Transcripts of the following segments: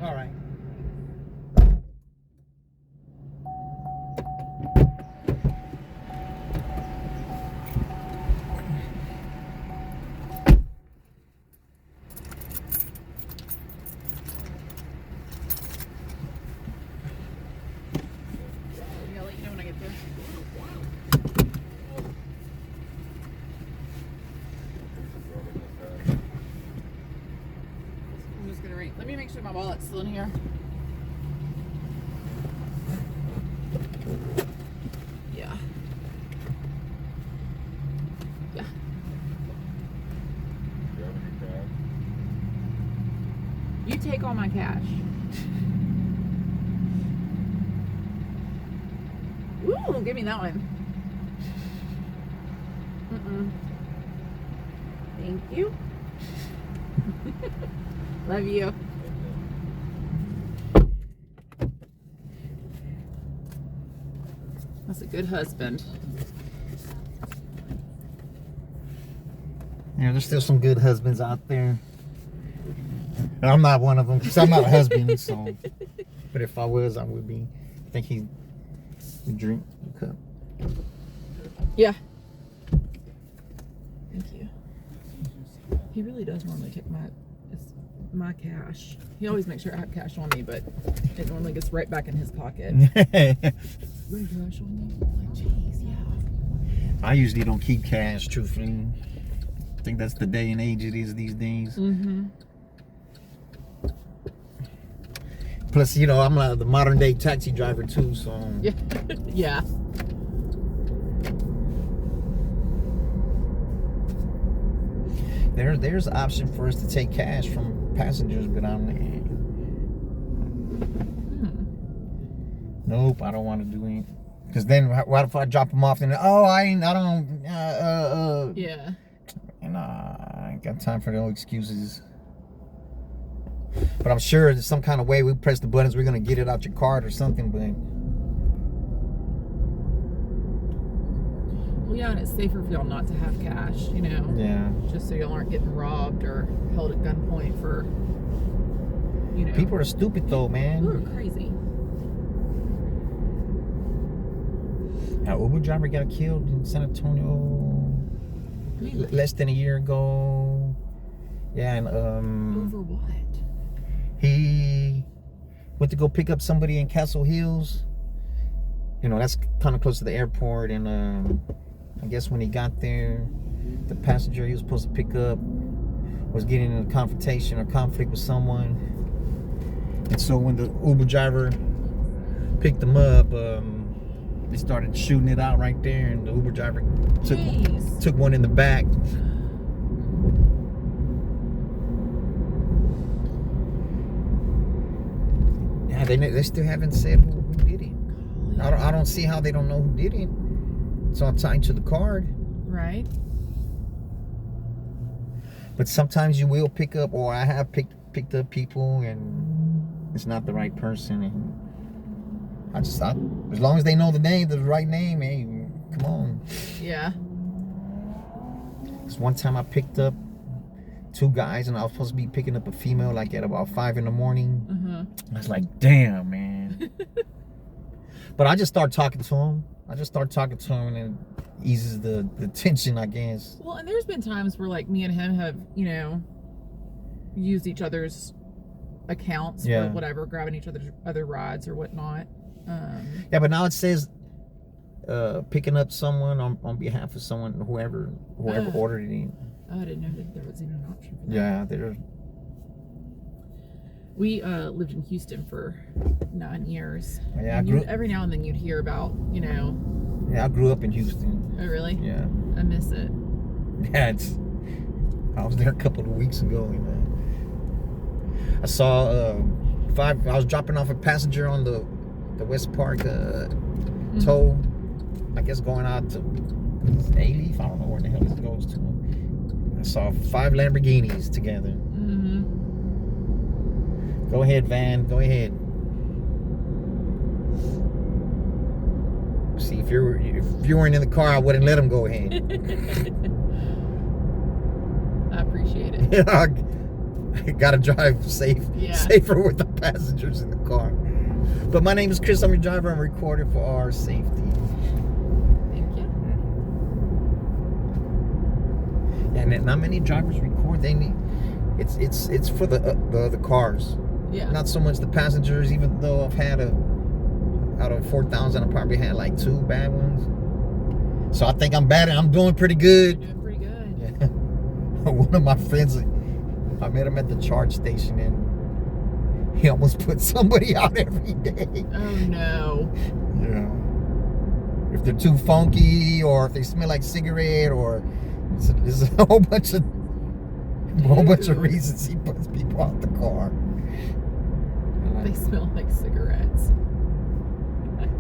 All right. I'll let you know when I get there. I'm just gonna let me make sure my wallet's still in here. Yeah. Yeah. You take all my cash. Ooh, give me that one. Thank you. Love you. That's a good husband. Yeah, there's still some good husbands out there. I'm not one of them because I'm not a husband. So, but if I was, I would be. I think he would drink a cup. Yeah. Thank you. He really does normally take my cash. He always makes sure I have cash on me, but it normally gets right back in his pocket. Cash on you? Like, jeez, yeah. I usually don't keep cash, truthfully. I think that's the day and age it is these days. Mm-hmm. Plus, you know, I'm the modern day taxi driver too, so. Yeah. Yeah. There's an option for us to take cash from passengers, but I'm like, nope, I don't want to do it. Because then, what if I drop them off and Yeah. And I ain't got time for no excuses. But I'm sure there's some kind of way we press the buttons, we're gonna get it out your card or something. But Well, yeah, and it's safer for y'all not to have cash, you know. yeah, Just so y'all aren't getting robbed or held at gunpoint for, you know. people are stupid though, man. People are crazy. Our Uber driver got killed in San Antonio less than a year ago. Yeah, and Over what? he went to go pick up somebody in Castle Hills. You know, that's kind of close to the airport. And I guess when he got there, the passenger he was supposed to pick up was getting in a confrontation or conflict with someone. And so when the Uber driver picked him up, they started shooting it out right there. And the Uber driver took one in the back. Yeah, they still haven't said who did it. I don't see how they don't know who did it. It's all tied to the card. Right. But sometimes you will pick up, or I have picked up people and it's not the right person. And as long as they know the name, the right name, hey, come on. Yeah. Because one time I picked up 2 guys and I was supposed to be picking up a female like at about 5 in the morning. Mm-hmm. I was like, damn, man. But I just start talking to him. And it eases the tension, I guess. Well, and there's been times where like me and him have, you know, used each other's accounts for whatever, grabbing each other's other rides or whatnot. Yeah, but now it says picking up someone on behalf of someone, whoever ordered it. Oh, I didn't know that there was even an option for that. Yeah, there. We lived in Houston for 9 years. Yeah, every now and then you'd hear about, you know. Yeah, I grew up in Houston. Oh, really? Yeah. I miss it. Yeah, I was there a couple of weeks ago. And, I saw I was dropping off a passenger on the West Park tow. I guess going out to A-Leaf. I don't know where the hell this goes to. I saw 5 Lamborghinis together. Mm-hmm. Go ahead, van. Go ahead. See, if you weren't in the car, I wouldn't let them go ahead. I appreciate it. I gotta drive safer with the passengers in the car. But my name is Chris. I'm your driver. I'm recording for our safety. Thank you. And not many drivers record. They need it's for the cars. Yeah. Not so much the passengers. Even though I've had out of 4,000, I probably had like 2 bad ones. So I think I'm doing pretty good. You're doing pretty good. Yeah. One of my friends, I met him at the charge station, and he almost put somebody out every day. Oh no. You know, if they're too funky, or if they smell like cigarette, or there's a whole bunch of reasons he puts people out the car. They smell like cigarettes.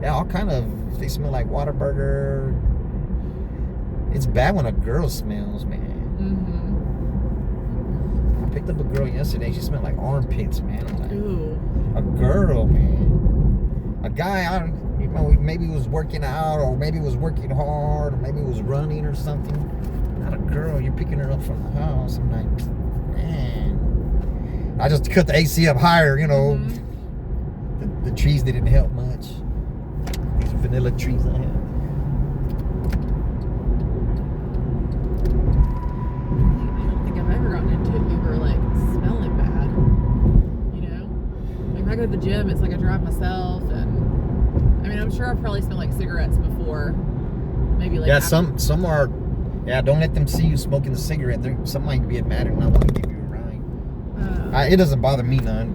Yeah, all kind of. They smell like Whataburger. It's bad when a girl smells, man. Mm-hmm. I picked up a girl yesterday. She smelled like armpits, man. I'm like, Ooh. a girl, man. A guy, maybe he was working out, or maybe he was working hard, or maybe he was running or something. Not a girl. You're picking her up from the house. I'm like, man. I just cut the AC up higher, you know. Mm-hmm. The trees didn't help much. These vanilla trees I have. I don't think I've ever gotten into an Uber like smelling bad. You know? Like if I go to the gym, it's like I drive myself, and I mean I'm sure I've probably smelled like cigarettes before. Maybe like some are. Yeah, don't let them see you smoking a cigarette. Some might get mad and not want to give you a ride. It doesn't bother me none,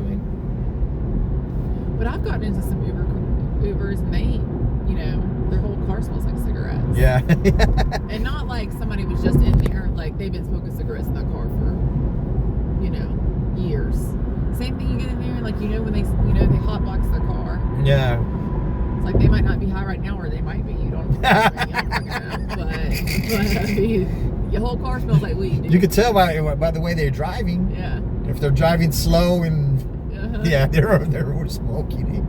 but I've gotten into some Ubers, and they, you know, their whole car smells like cigarettes. Yeah. And not like somebody was just in there, like they've been smoking cigarettes in that car for, you know, years. Same thing, you get in there, and like, you know, when they hotbox their car. Yeah. It's like they might not be high right now, or they might be. You don't know. But I mean, your whole car smells like weed. Dude. You could tell by the way they're driving. Yeah. If they're driving slow and yeah, they're smoking it.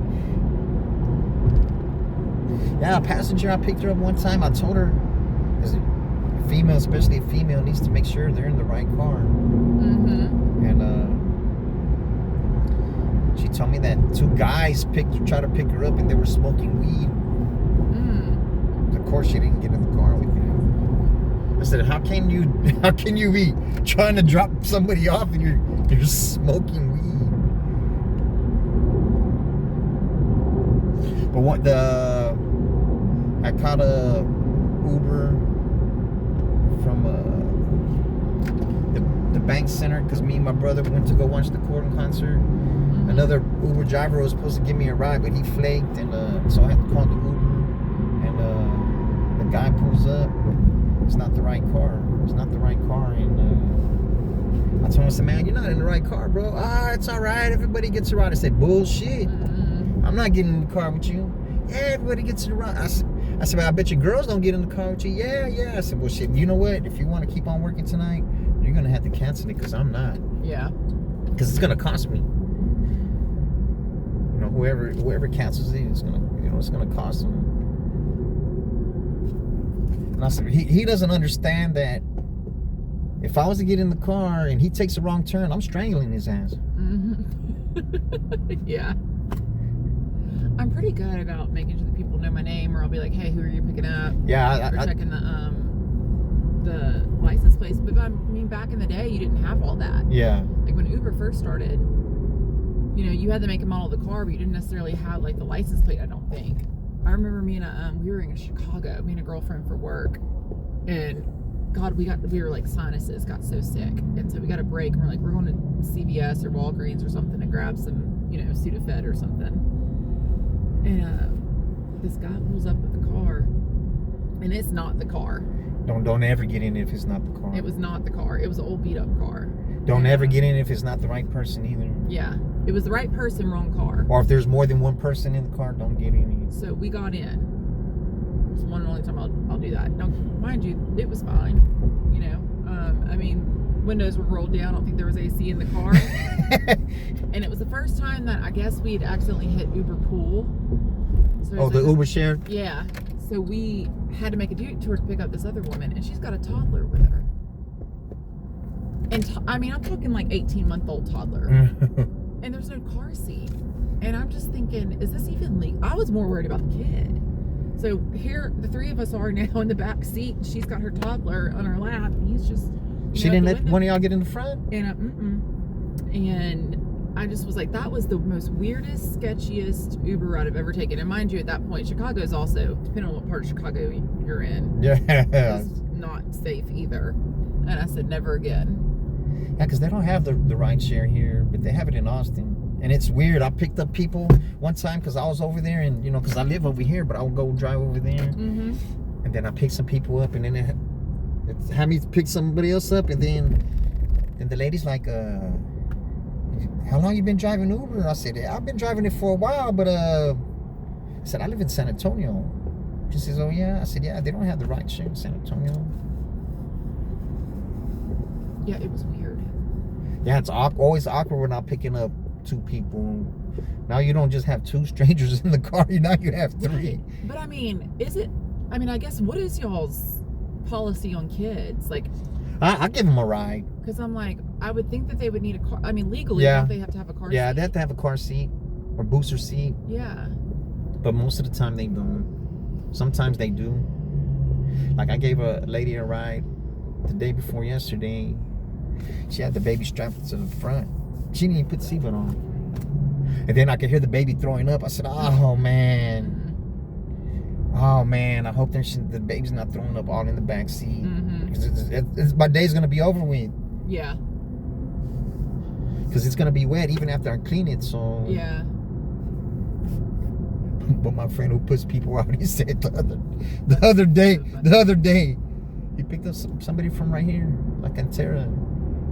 Yeah, a passenger, I picked her up one time. I told her, as a female, especially a female, needs to make sure they're in the right car. Mm-hmm. And she told me that 2 guys tried to pick her up, and they were smoking weed. Of course, she didn't get in the car with them. I said, "How can you be trying to drop somebody off and you're smoking weed?" But I caught a Uber from the Bank Center, because me and my brother went to go watch the Corden concert. Mm-hmm. Another Uber driver was supposed to give me a ride, but he flaked, and so I had to call the Uber. And the guy pulls up. It's not the right car. It's not the right car. And I told him, I said, "Man, you're not in the right car, bro." It's all right. Everybody gets a ride. I said, "Bullshit. I'm not getting in the car with you." "Yeah, everybody gets in the ride." I said, "Well, I bet you girls don't get in the car with you." "Yeah." I said, "Well, shit, you know what? If you want to keep on working tonight, you're going to have to cancel it, because I'm not." Yeah. Because it's going to cost me. You know, whoever cancels it, it's going to cost them. And I said, he doesn't understand that if I was to get in the car and he takes a wrong turn, I'm strangling his ass. Mm-hmm. Yeah. I'm pretty good about making sure that people know my name, or I'll be like, "Hey, who are you picking up?" Yeah, or checking the license plates. But I mean, back in the day, you didn't have all that. Yeah. Like when Uber first started, you know, you had the make and model of the car, but you didn't necessarily have like the license plate. I don't think. I remember we were in Chicago, me and a girlfriend for work, and God, we were like sinuses, got so sick, and so we got a break, and we're like, we're going to CVS or Walgreens or something to grab some, you know, Sudafed or something. And this guy pulls up with the car, and it's not the car. Don't ever get in if it's not the car. It was not the car. It was an old beat up car. Don't ever get in if it's not the right person either. Yeah, it was the right person, wrong car. Or if there's more than one person in the car, don't get in either. So we got in, It's one and only time I'll do that. Now, mind you, it was fine. You know, I mean, windows were rolled down. I don't think there was AC in the car. And it was the first time that I guess we had accidentally hit Uber Pool. So Oh, the Uber share? Yeah. So we had to make a detour to pick up this other woman, and she's got a toddler with her. And I mean, I'm talking like 18-month-old toddler. And there's no car seat. And I'm just thinking, is this even legal? I was more worried about the kid. So here, the three of us are now in the back seat. And she's got her toddler on her lap. And he's just. She didn't let one of y'all get in the front? And I just was like, that was the most weirdest, sketchiest Uber ride I've ever taken. And mind you, at that point, Chicago's also, depending on what part of Chicago you're in, yeah, is not safe either. And I said, never again. Yeah, because they don't have the ride share here, but they have it in Austin. And it's weird. I picked up people one time because I was over there, and because I live over here, but I would go drive over there. And then I picked some people up, and then it had me pick somebody else up, and then the lady's like, how long you been driving Uber? I said, I've been driving it for a while, but I said, I live in San Antonio. She says, oh yeah? I said, yeah, they don't have the ride share in San Antonio. Yeah, it was weird. Yeah, it's always awkward when I'm picking up two people. Now you don't just have two strangers in the car. Now you have three. But I mean, I guess, what is y'all's policy on kids? Like, I give them a ride. Because I'm like, I would think that they would need a car. I mean, legally, Yeah. don't they have to have a car seat? Yeah, they have to have a car seat or booster seat. Yeah. But most of the time they don't. Sometimes they do. Like I gave a lady a ride the day before yesterday. She had the baby strapped to the front. She didn't even put the seatbelt on. And then I could hear the baby throwing up. I said, oh man. Oh man, I hope the baby's not throwing up all in the back seat. Because my day's going to be over with. Yeah. Because it's going to be wet even after I clean it, so. Yeah. But my friend who puts people out, he said the other day, he picked up somebody from right here, like Antera.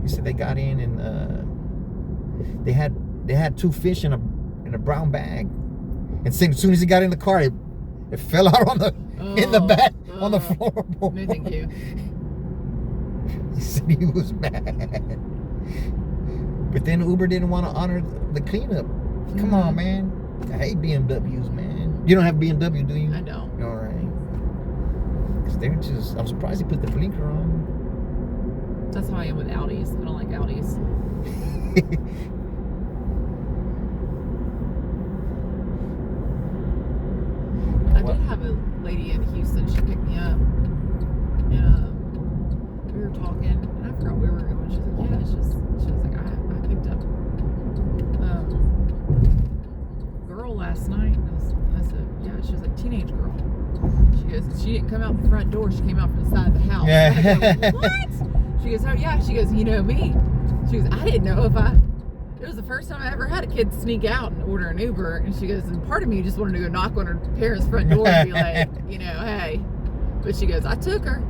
He said they got in and they had two fish in a brown bag, and as soon as he got in the car, it fell out in the back on the floor. No, thank you. He said he was mad, but then Uber didn't want to honor the cleanup. Come on, man. I hate BMWs, man. You don't have a BMW, do you? I don't. All right. Because they're just, I'm surprised he put the blinker on. That's how I am with Audis. I don't like Audis. I did have a lady in Houston. She picked me up. And we were talking. And I forgot where we were going. She's like, yeah, she was like, I picked up girl last night. And I said, yeah, she was a teenage girl. She goes, she didn't come out the front door. She came out from the side of the house. Yeah. I go, what? She goes, oh yeah. She goes, you know me. She goes, I didn't know it was the first time I ever had a kid sneak out and order an Uber. And she goes, and part of me just wanted to go knock on her parents' front door and be like, hey. But she goes, I took her.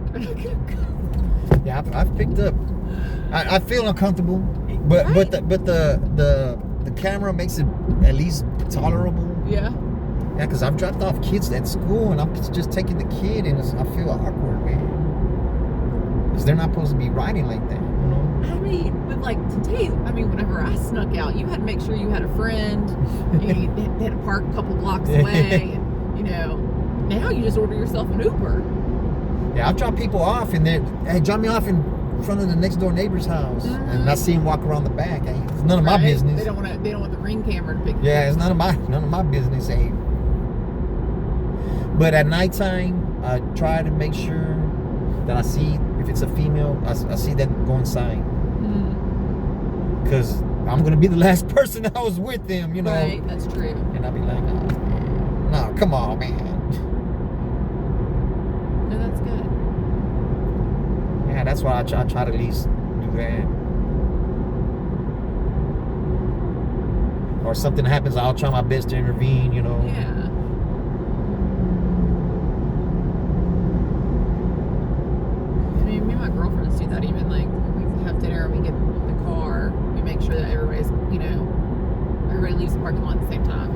Yeah, I've picked up. I feel uncomfortable, but Right. the camera makes it at least tolerable. Yeah. Yeah, because I've dropped off kids at school and I'm just taking the kid and I feel awkward, man. Because they're not supposed to be riding like that, I mean, but like today, whenever I snuck out, you had to make sure you had a friend. You had to park a couple blocks away. And, now you just order yourself an Uber. Yeah, I've dropped people off and then, hey, drop me off in front of the next door neighbor's house. And I see him walk around the back. Hey, it's none of my business. They don't want the Ring camera to pick you Yeah, up. it's none of my business. Hey. But at nighttime, I try to make sure that I see, if it's a female, I see them go inside. Because I'm going to be the last person that was with them, Right, that's true. And I'll be like, no, come on, man. No, that's good. Yeah, that's why I try to at least do that. Or something happens, I'll try my best to intervene, Yeah. Me and my girlfriends do that. Even like we have dinner and we get in the car, we make sure that everybody leaves the parking lot at the same time.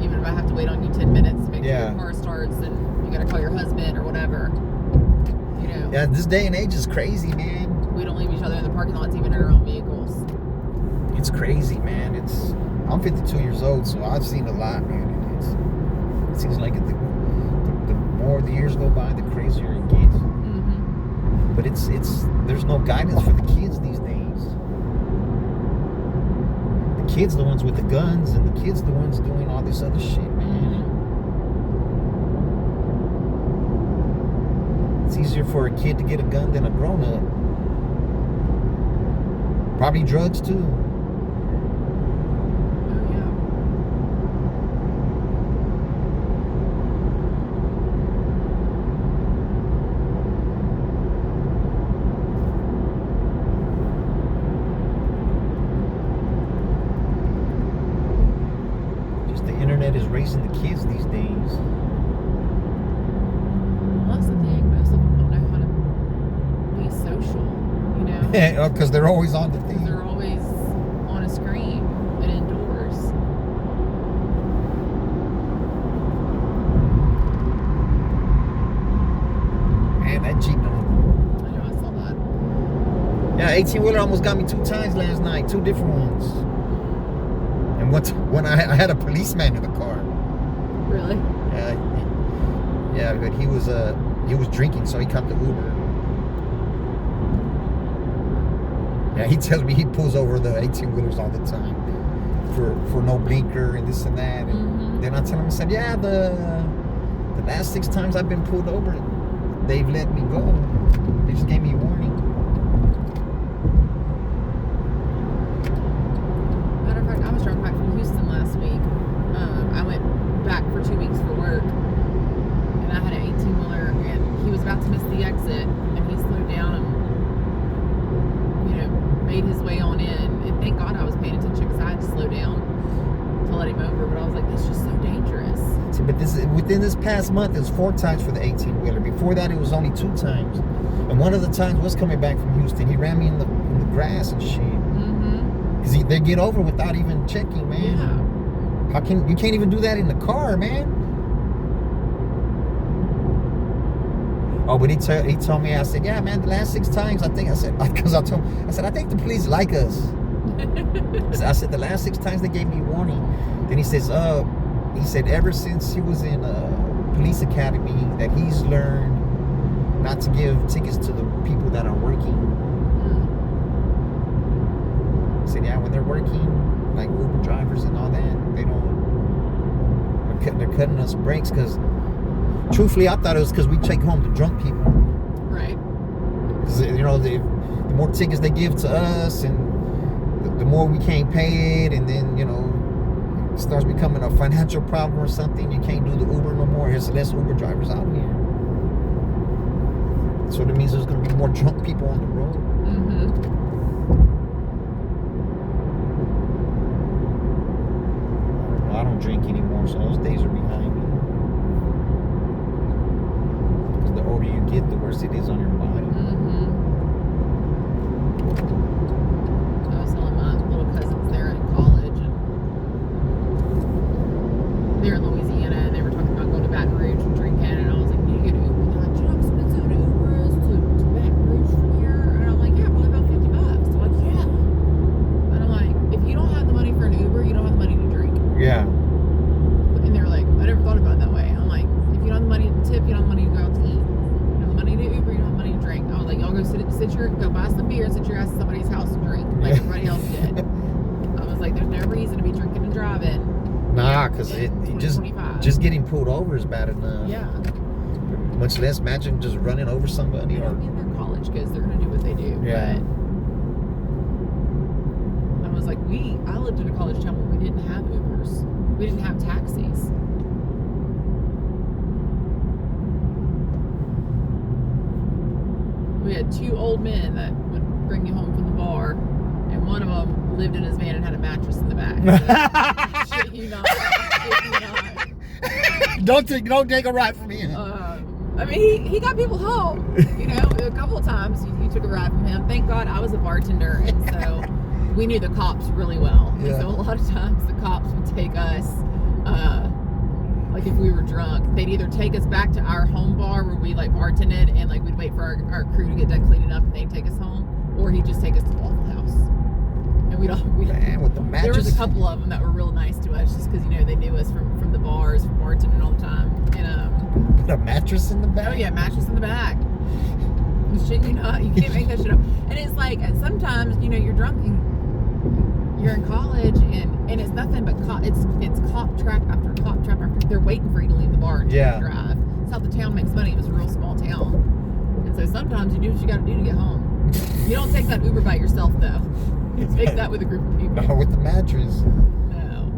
Even if I have to wait on you 10 minutes to make sure Yeah. your car starts, and you got to call your husband or whatever. You know. Yeah, this day and age is crazy, man. We don't leave each other in the parking lots, even in our own vehicles. It's crazy, man. I'm 52 years old, so I've seen a lot, man. And it seems like the more the years go by, the crazier it gets. Mm-hmm. But there's no guidance for the kids these days. The kids the ones with the guns, and the kids the ones doing all this other shit, man. It's easier for a kid to get a gun than a grown-up. Probably drugs too. Oh, yeah. Just the internet is raising the kids these days. Well, that's the thing. Most of them don't know how to be social, you know? Because they're always on the thing. They're always on a screen and indoors. Man, that Jeep don't. I know, I saw that. Yeah, 18-wheeler almost got me 2 times last night. 2 different ones. And when I had a policeman in the car. Really? Yeah, but he was drinking, so he caught the Uber. Yeah, he tells me he pulls over the 18-wheelers all the time for no blinker and this and that. And Mm-hmm. then I tell him, I said, yeah, the last 6 times I've been pulled over, they've let me go. They just gave me a warning. Matter of fact, I was driving back from Houston last week. I went back for 2 weeks for work, and I had an 18-wheeler, and he was about to miss the exit, and he slowed down and, you know, made his way on in. And thank God I was paying attention, because I had to slow down to let him over. But I was like, this is just so dangerous. See, but within this past month, it was 4 times for the 18-wheeler. Before that, it was only 2 times. And one of the times was coming back from Houston. He ran me in the grass and shit. Mm-hmm. Because they get over without even checking, man. Yeah. You can't even do that in the car, man? Oh, but he told me, I said, yeah, man, the last 6 times, I think the police like us. I said, the last 6 times they gave me a warning. Then he says, he said ever since he was in police academy that he's learned not to give tickets to the people that are working. He said, yeah, when they're working, like Uber drivers and all that, they're cutting us breaks, because truthfully, I thought it was because we take home the drunk people. Right. 'Cause, you know, the more tickets they give to us, and the more we can't pay it, and then, you know, it starts becoming a financial problem or something. You can't do the Uber no more. There's less Uber drivers out here. So that means there's going to be more drunk people on the road. Mm-hmm. I don't drink anymore, so those days are behind me. Because the older you get, the worse it is on your body. Mm-hmm. I was telling my little cousins they're in college, and they're in Louisiana, and they were talking about going to Baton Rouge and drinking, and I was like, you get an Uber. They're like, do you know how expensive an Uber is to Baton Rouge from here? And I'm like, yeah, probably about $50. They're like, yeah. And I'm like, if you don't have the money for an Uber, you don't have the money to drink. Yeah. And they were like, I never thought about it that way. I'm like, if you don't have the money to tip, you don't have the money to go out to eat. You don't have the money to Uber, you don't have the money to drink. I was like, y'all go go buy some beer and sit your ass at somebody's house and drink like everybody else did. I was like, there's no reason to be drinking and driving. Nah, because just getting pulled over is bad enough. Yeah. Much less imagine just running over somebody. I Or mean, they're college kids. They're going to do what they do. Yeah. But I was like, I lived in a college town where we didn't have Ubers. We didn't have taxis. We had 2 old men that would bring you home from the bar, and one of them lived in his van and had a mattress in the back. So, shit you not. Shit you not. Don't take a ride from him. I mean, he got people home. You know, a couple of times you took a ride from him. Thank God I was a bartender, and so we knew the cops really well. Yeah. And so a lot of times the cops would take us drunk, they'd either take us back to our home bar where we like bartended and like we'd wait for our crew to get done cleaning up and they'd take us home, or he'd just take us to Waffle House. And Man, with the mattress. there was a couple of them that were real nice to us just because, you know, they knew us from the bars, from bartending all the time. And Put a mattress in the back? oh yeah, mattress in the back. Shit, you know, you can't make that shit up. And it's like, sometimes, you know, you're drunk and you're in college and it's nothing but it's cop trap after cop trap after. They're waiting for you to leave the bar and drive. That's how the town makes money. It was a real small town. And so sometimes you do what you got to do to get home. You don't take that Uber by yourself, though. You take that with a group of people. No, with the mattress. No.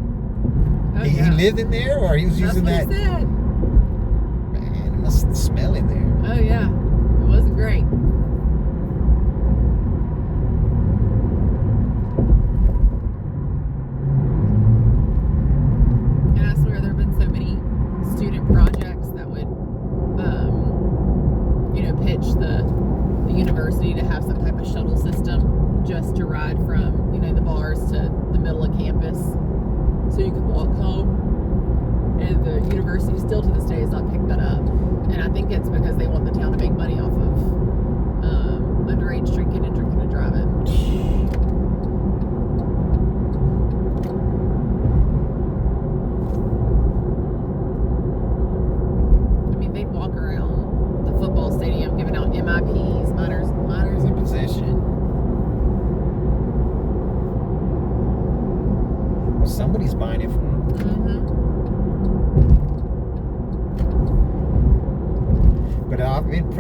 Oh, He lived in there, or he was using that? That's what he said. Man, it must smell in there. Oh, yeah. It wasn't great. And I swear there have been so many student projects that would, you know, pitch the university to have some type of shuttle system just to ride from, you know, the bars to the middle of campus so you could walk home. And the university still to this day has not picked that up. And I think it's because they want the town to make money off of underage drinking and driving. I mean, they'd walk around the football stadium giving out MIPs, minors in possession. Well, somebody's buying it for him. But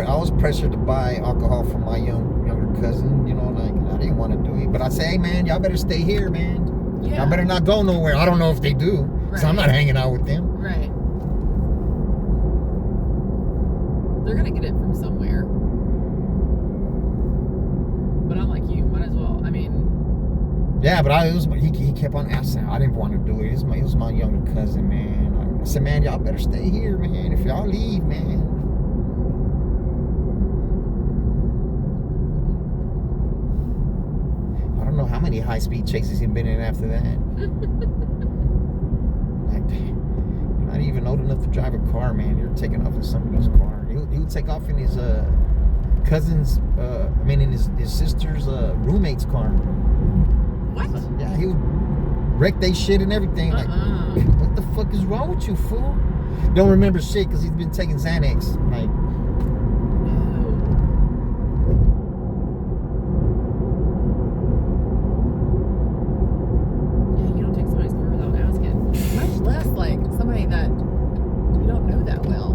I was pressured to buy alcohol for my younger cousin, you know, like I didn't want to do it. But I say, hey man, y'all better stay here, man. Yeah. Y'all better not go nowhere. I don't know if they do. Right. So I'm not hanging out with them. Right. They're gonna get it from somewhere. But I'm like you, might as well. I mean, Yeah, but he kept on asking. I didn't want to do it. It was my younger cousin, man. I said, man, y'all better stay here, man. If y'all leave, man. I don't know how many high-speed chases he'd been in after that. Like, you're not even old enough to drive a car, man. You're taking off in somebody's car. He would take off in his cousin's, in his sister's roommate's car. what? Yeah, he would wreck they shit and everything. Like, what the fuck is wrong with you, fool? Don't remember shit because he's been taking Xanax. Like, yeah, you don't take somebody's car without asking. Much less like somebody that you don't know that well.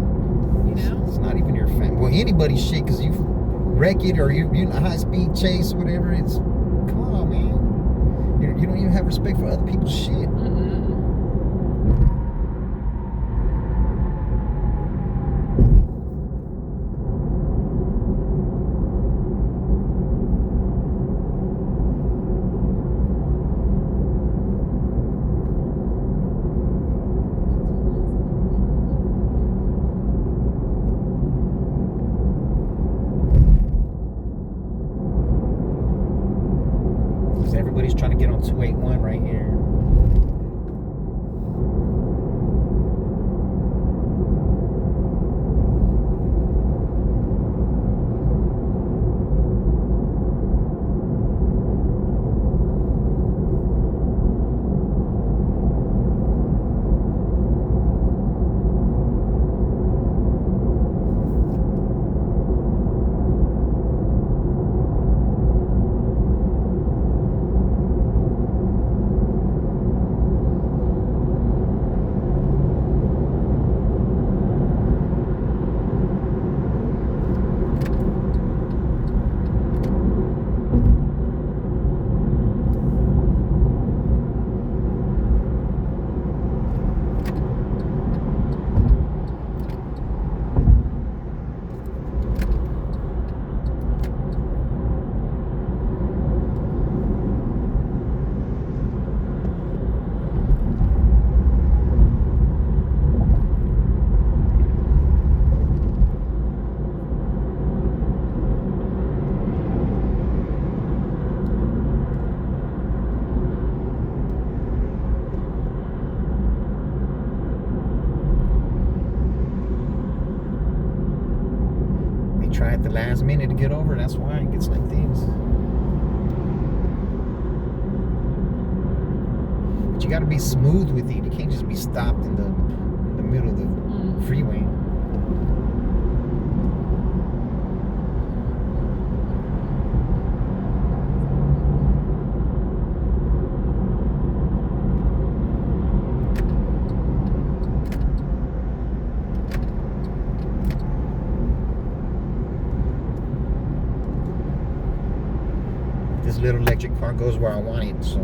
You know? it's not even your family. Well, anybody's shit because you wreck it or you're in a high-speed chase or whatever. It's, come on, man. You don't even have respect for other people's shit. Everybody's trying to get on 281 right here. last minute to get over. That's why it gets like this. But you got to be smooth with it. You can't just be stopped in the middle of the freeway. This little electric car goes where I want it, so.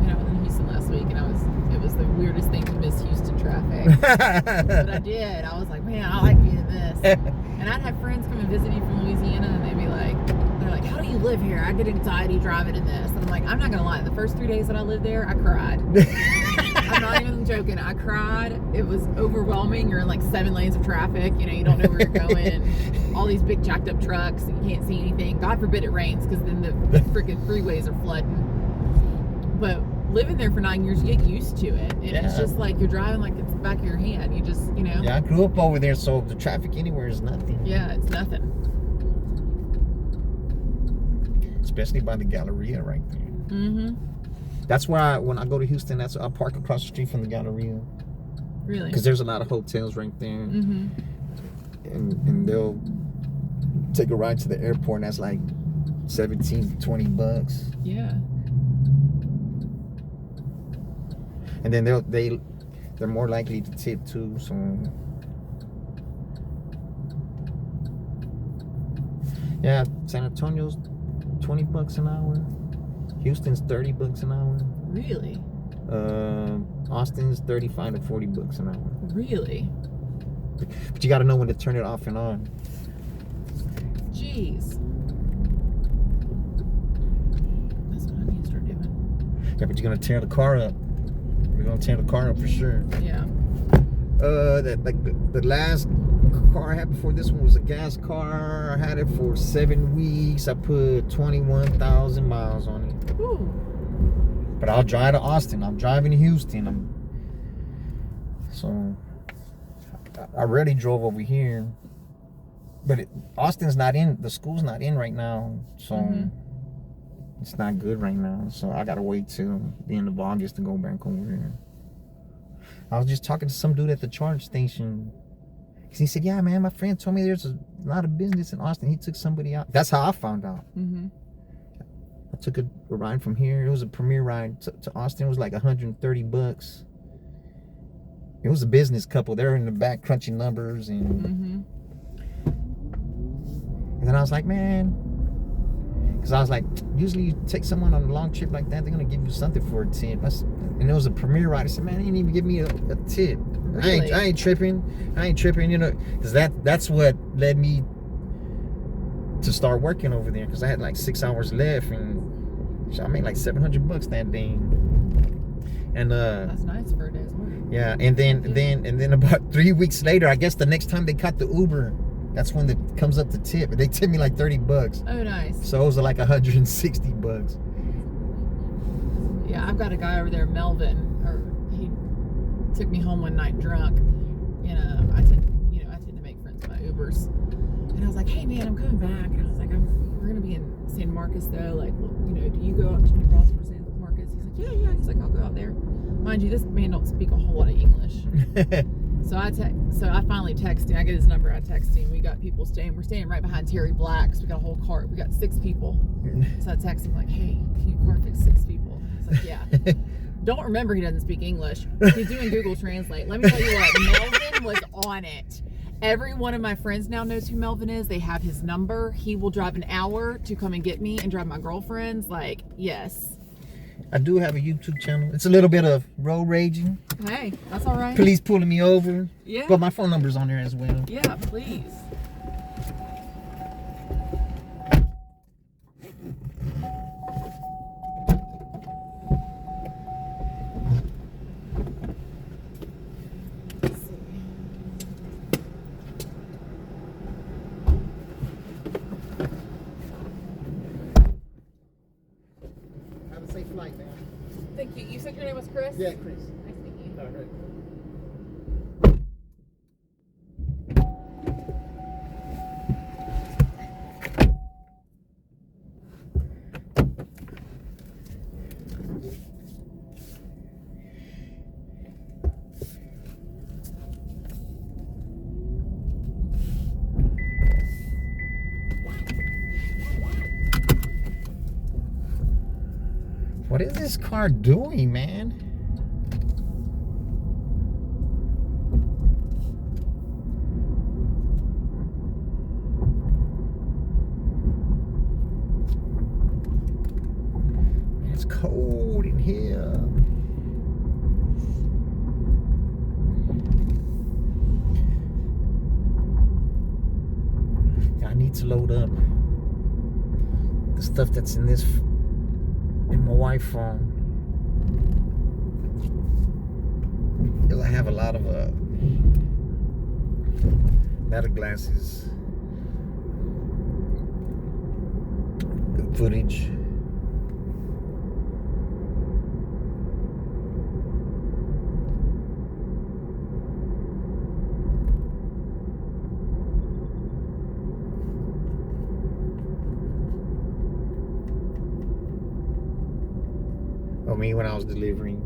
I was in Houston last week, and it was the weirdest thing to miss Houston traffic. But I did. I was like, man, I like being in this. And I'd have friends come and visit me from Louisiana, and they'd be like, how do you live here? I get anxiety driving in this. And I'm like, I'm not gonna lie, the first 3 days that I lived there, I cried. I'm not even joking. I cried. It was overwhelming. You're in like 7 lanes of traffic. You know, you don't know where you're going. All these big jacked up trucks. You can't see anything. God forbid it rains, because then the freaking freeways are flooding. But living there for 9 years, you get used to it. And it's just like you're driving like it's the back of your hand. You just, you know. Yeah, I grew up over there, so the traffic anywhere is nothing. Yeah, it's nothing. Especially by the Galleria right there. Mm-hmm. That's why when I go to Houston, I park across the street from the Galleria. Really? Because there's a lot of hotels right there. Mm-hmm. And they'll take a ride to the airport, and that's like $17-20. Yeah. And then they're more likely to tip too, so. Yeah, San Antonio's $20 an hour. Houston's $30 an hour. Really? Austin's $35 to $40 an hour. Really? But you got to know when to turn it off and on. Jeez. That's what I need to start doing. Yeah, but you're gonna tear the car up. You're gonna tear the car up for sure. Yeah. The last car I had before this one was a gas car. I had it for 7 weeks. I put 21,000 miles on it. Ooh. But I'll drive to Austin. I'm driving to Houston. So I already drove over here. But Austin's not in. The school's not in right now. So it's not good right now. So I gotta wait till the end of August to go back over there. I was just talking to some dude at the charge station. He said, yeah, man, my friend told me there's a lot of business in Austin. He took somebody out. That's how I found out. Mm-hmm. I took a ride from here. It was a premier ride to Austin. It was like $130. It was a business couple. They're in the back crunching numbers. And then I was like, man. Because I was like, usually you take someone on a long trip like that, they're going to give you something for a tip. And it was a premier ride. I said, man, they didn't even give me a tip. Really? I ain't tripping, you know, because that's what led me to start working over there, because I had like 6 hours left, and so I made like $700 that day. And that's nice for a day's work. Yeah, and then about 3 weeks later, I guess the next time they caught the Uber, that's when it comes up to tip. They tipped me like $30. Oh, nice. So it was like $160. Yeah, I've got a guy over there, Melvin. He took me home one night drunk, and I tend to make friends with my Ubers. And I was like, hey man, I'm coming back. And I was like, we're gonna be in San Marcos though. Like, you know, do you go out to New Braunfels or San Marcos? He's like, yeah. He's like, I'll go out there. Mind you, this man don't speak a whole lot of English. So I finally text him. I get his number. I text him. We got people staying. We're staying right behind Terry Black's. We got a whole cart. We got 6 people. So I text him like, hey, can you car fix 6 people? He's like, yeah. Don't remember he doesn't speak English. He's doing Google Translate. Let me tell you what, Melvin was on it. Every one of my friends now knows who Melvin is. They have his number. He will drive an hour to come and get me and drive my girlfriends. Like, yes. I do have a YouTube channel. It's a little bit of road raging. Hey, that's all right. Police pulling me over. Yeah. But my phone number's on there as well. Yeah, please. Have a safe flight, man. Thank you. You said your name was Chris? Yeah, Chris. Nice to meet you. All right. this car doing, man? It's cold in here. I need to load up the stuff that's in my wife's phone. Because I have a lot of glasses, footage. Of me when I was delivering.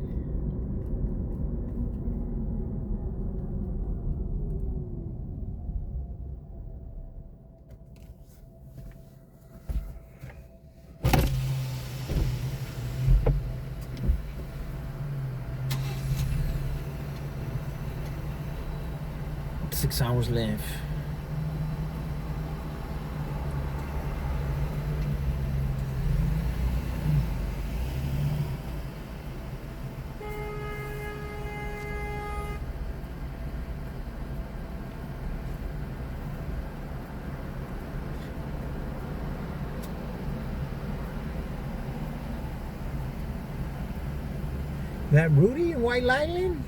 Six hours left. That Rudy in White Island?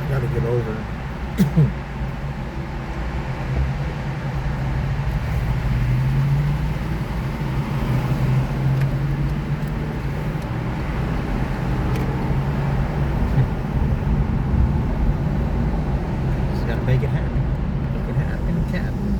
Gotta get over. Just gotta make it happen. Make it happen, Captain.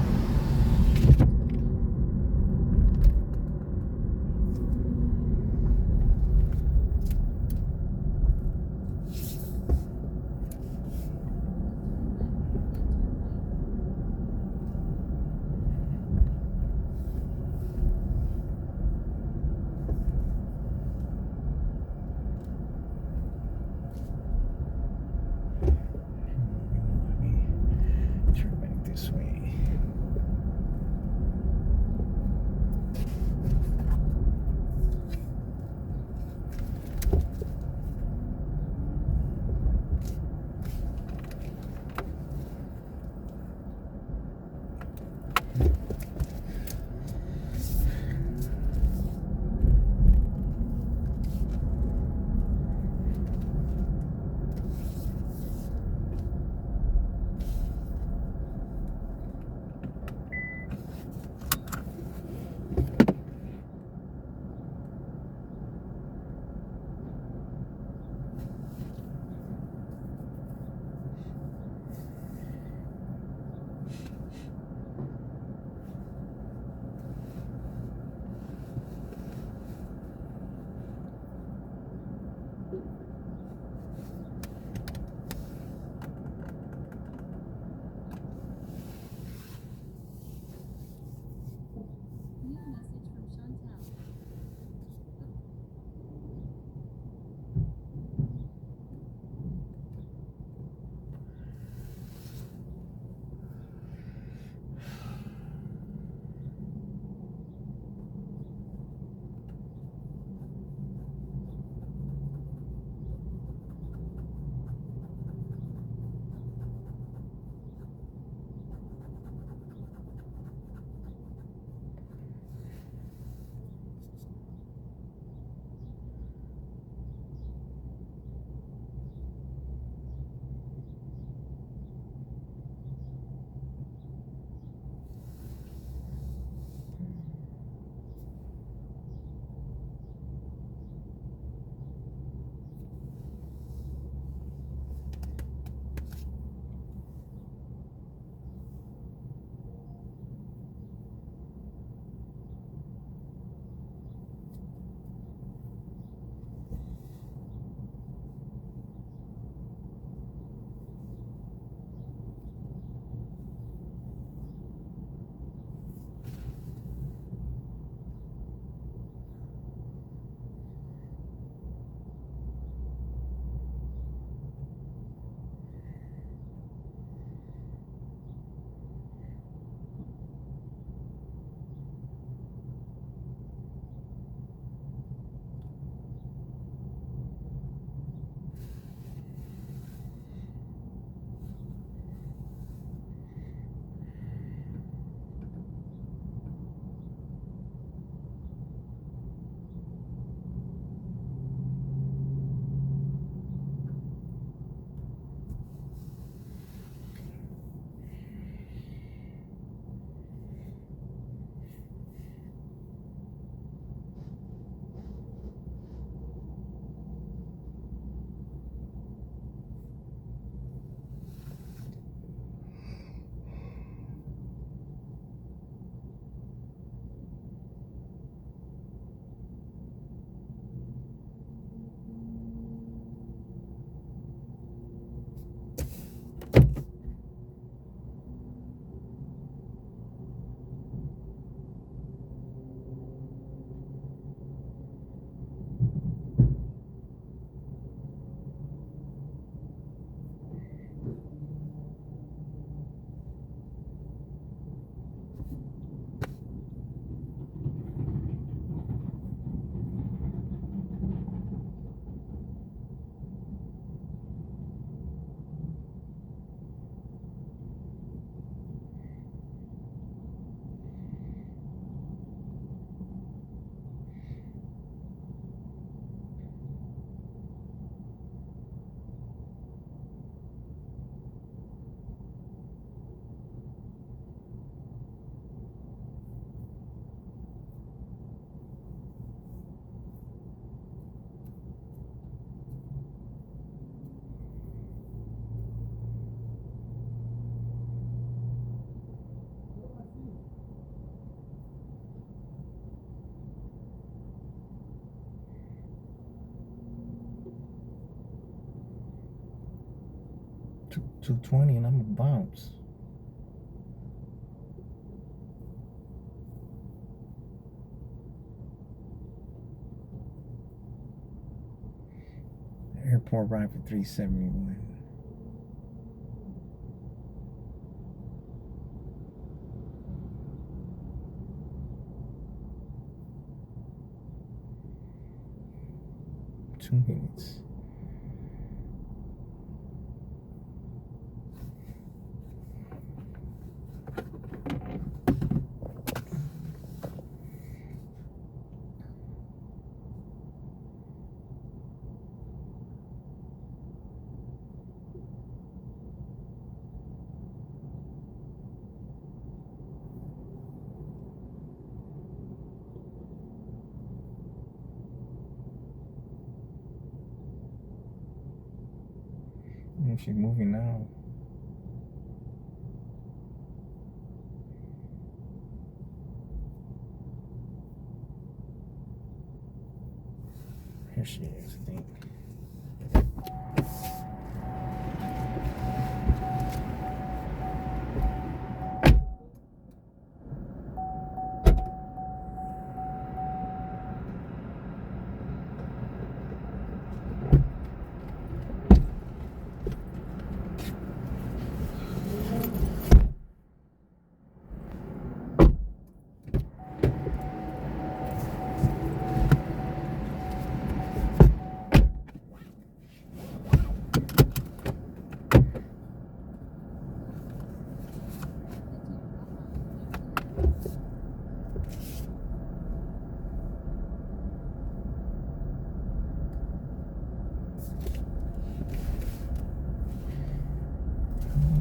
220 and I'm a bounce. Airport ride for 371. Two minutes. She's moving now. Here she is, I think.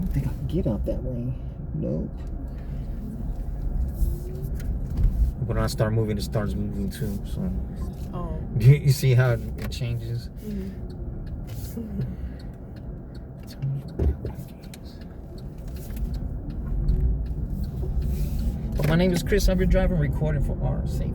I think I can get out that way. Nope. When I start moving, it starts moving too. So. Oh. You see how it changes? But my name is Chris. I've been driving, recording for our safety.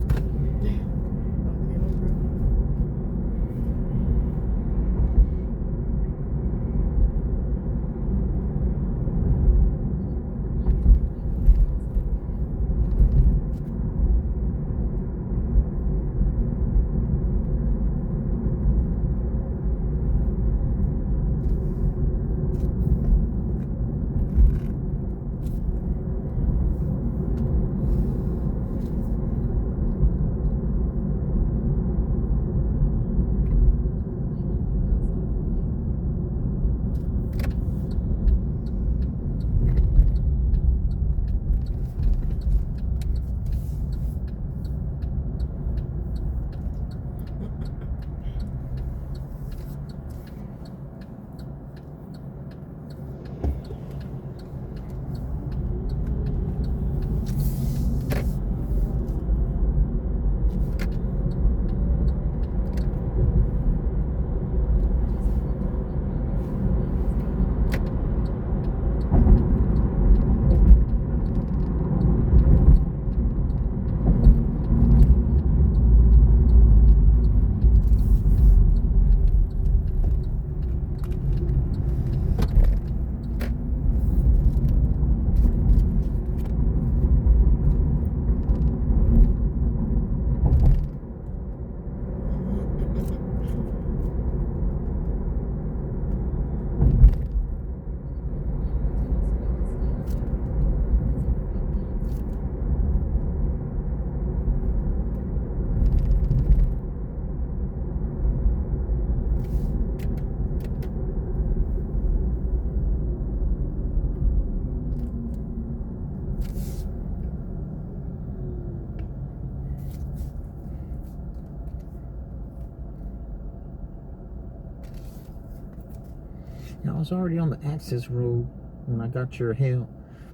I was already on the access road when I got your help.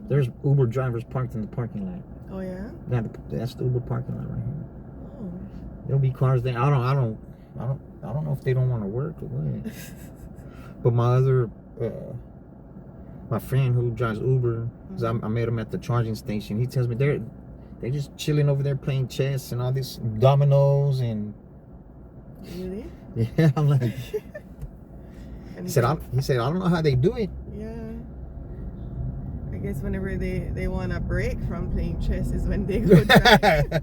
There's Uber drivers parked in the parking lot. Oh yeah? That's the Uber parking lot right here. Oh. There'll be cars there. I don't know if they don't want to work or what. But my other my friend who drives Uber, 'cause I met him at the charging station. He tells me they're just chilling over there playing chess and all these dominoes and Really? yeah. I'm like, And He said, I don't know how they do it. yeah. I guess whenever they want a break from playing chess is when they go drive.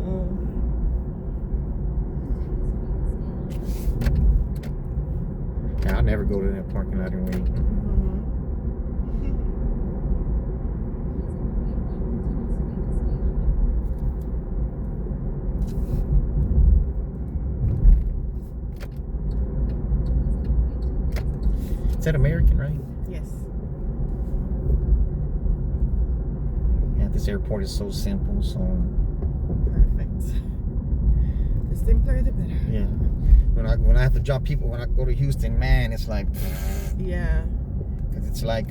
Oh. I'll never go to that parking lot and wait. Is that American, right? Yes. Yeah, this airport is so simple, so Perfect. The simpler the better. yeah. When I have to drop people when I go to Houston, man, it's like Yeah. because it's like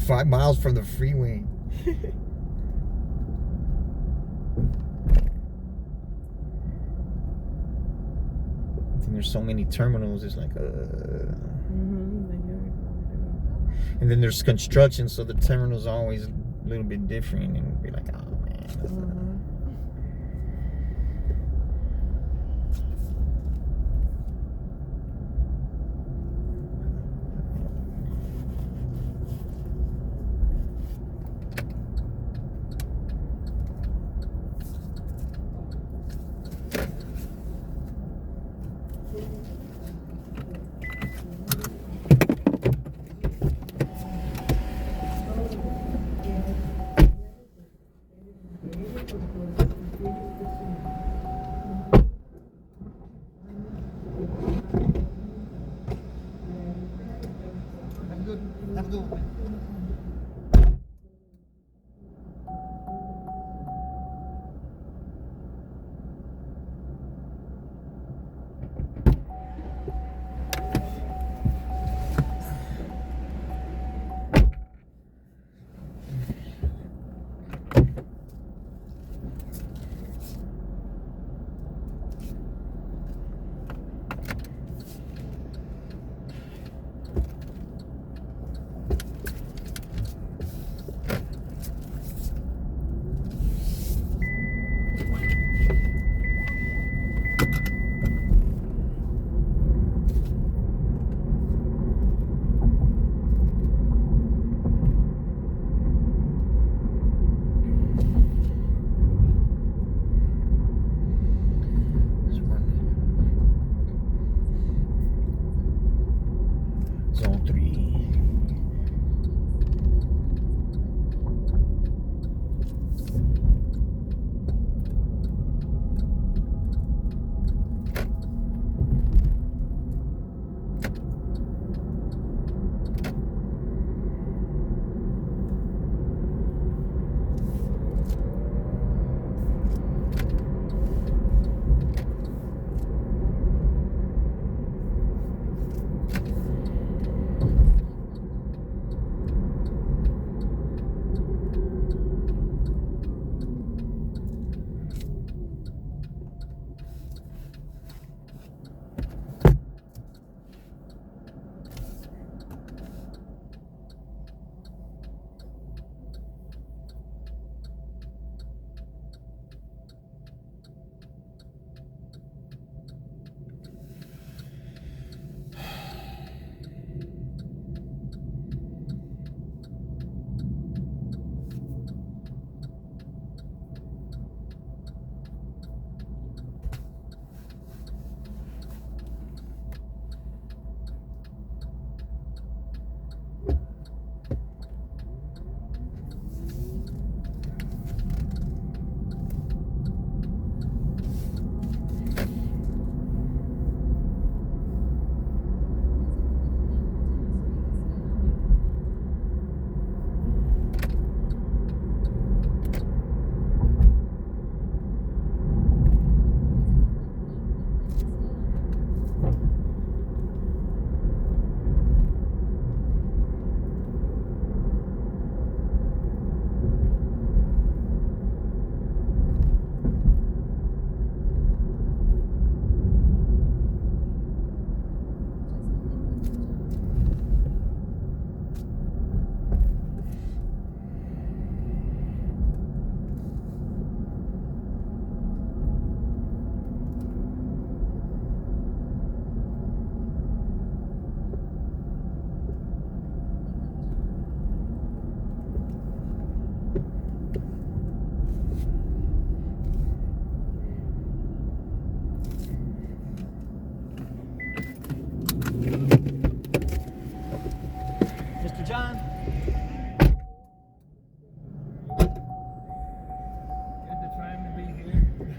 5 miles from the freeway. And there's so many terminals. It's like and then there's construction, so the terminals are always a little bit different, and be like, oh man.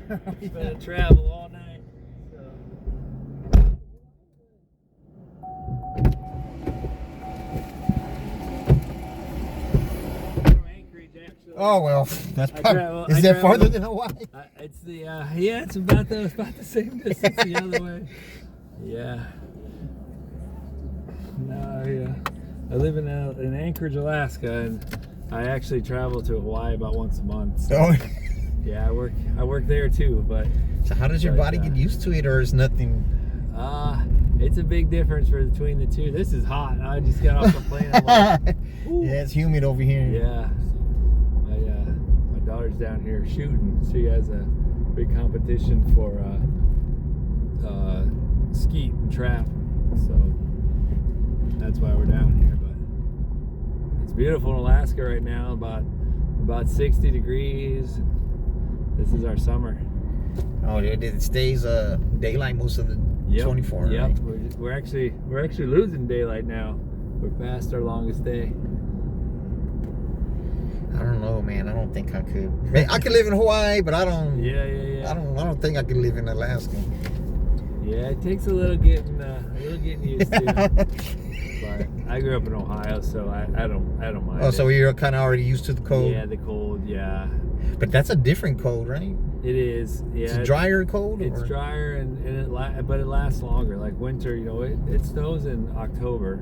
It's been a travel all night. So. From Anchorage, actually. Oh well, that's I probably. travel- Is I that travel- farther than Hawaii? It's the yeah, it's about the same distance the other way. Yeah. No, I live in Anchorage, Alaska, and I actually travel to Hawaii about once a month. So, Oh. yeah, I work there too, but So how does your body get used to it, or is nothing? it's a big difference between the two. This is hot. I just got off the plane. I'm like, ooh. Yeah, it's humid over here. Yeah. My daughter's down here shooting. She has a big competition for skeet and trap. So that's why we're down here. But it's beautiful in Alaska right now, about 60 degrees. This is our summer. Oh, it stays daylight most of the 24. Yep. Right? We're actually losing daylight now. We're past our longest day. I don't know, man. I don't think I could. Man, I could live in Hawaii, but I don't. Yeah. I don't think I could live in Alaska. Yeah, it takes a little getting used to. But I grew up in Ohio, so I don't mind. Oh, so it. you're kind of already used to the cold. Yeah, the cold. Yeah, But that's a different cold, right? it is. Yeah, It's a drier cold. It's or? drier but it lasts longer. Like winter, it snows in October,